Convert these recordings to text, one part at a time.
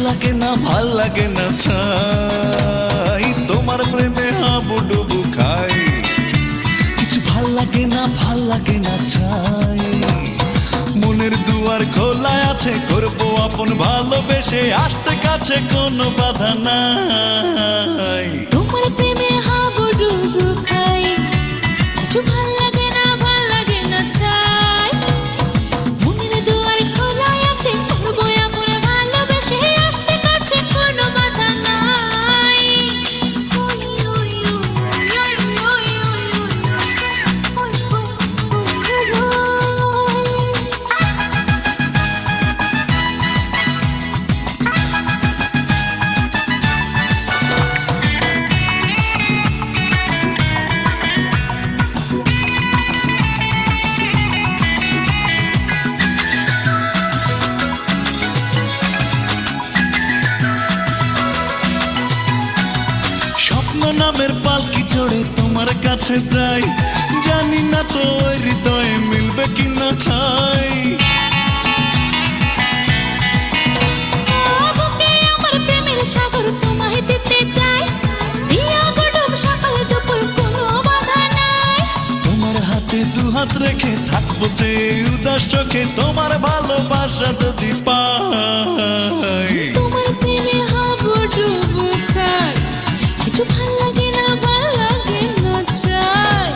ভাল লাগে না ছাই তোমার প্রেমে হাবুডুবু খাই কিছু ভাল লাগে না ছাই মনের দুয়ার খোলা আছে করবো আপন ভালোবেসে আসতে কাছে কোনো বাধা নাই তোমার প্রেমে হাবুডুবু খাই কিছু ভাল লাগে না চাই মনের দুয়ার খোলা আছে করবো আপন ভালোবেসে আসতে কাছে কোনো বাধা নাই স্বপ্ন নামের পালকি চড়ে তোমার কাছে যাই জানি না তো ওই হৃদয়ে মিলবে কিনা ঠাই বুকে আমার প্রেমের সাগর তোমায় দিতে চাই দিয়া গডব সকাল দুপুর কোনো বাধা নাই তোমার হাতে দু হাত রেখে থাকবো যে উদাস চোখে তোমার ভালোবাসা যদি পাই তোমার প্রেমে হাবুডুবু খাই কিছু ভাল লাগে না চাই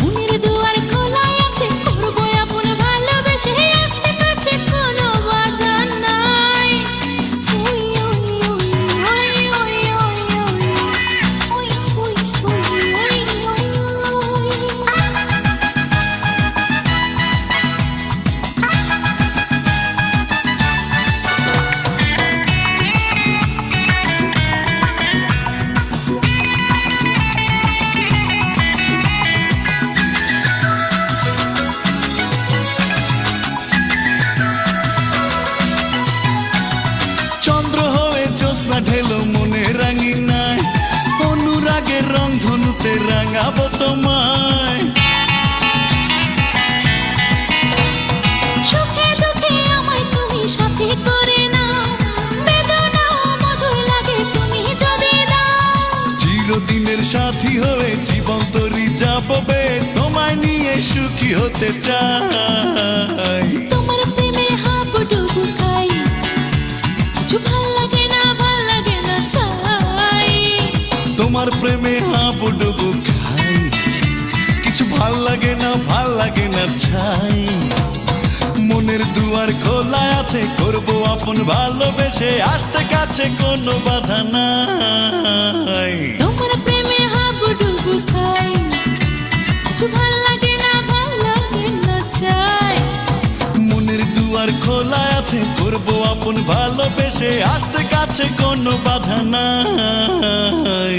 মনের দুয়ার খোলা আছে করবো আপন ভালোবেসে আসতে কাছে কোনো বাধা নাই চন্দ্র হয়ে জ্যোৎস্না ঢেলো মনে রাঙি নাই অনুরাগের রং ধনুতে রাঙাবো তোমায় সুখে দুঃখে আমায় তুমি সাথে করে নাও বেদনা মধুর লাগে তুমি যদি দাও চিরদিনের সাথী হয়ে জীবন তরি যাবো বে তোমায় নিয়ে সুখী হতে চাই তোমার প্রেমে হাবুডুবু খাই কিছু ভাল লাগে না চাই তোমার প্রেমে হাবুডুবু খাই কিছু ভাল লাগে না ছাই মনের দুয়ার খোলা আছে করবো আপন ভালোবেসে আসতে কাছে কোনো বাধা নাই তোমার প্রেমে হাবুডুবু খাই কিছু ভাল লাগে না চাই মনের দুয়ার খোলা আছে করবো আপন ভালোবেসে আসতে কাছে কোনো বাধা নাই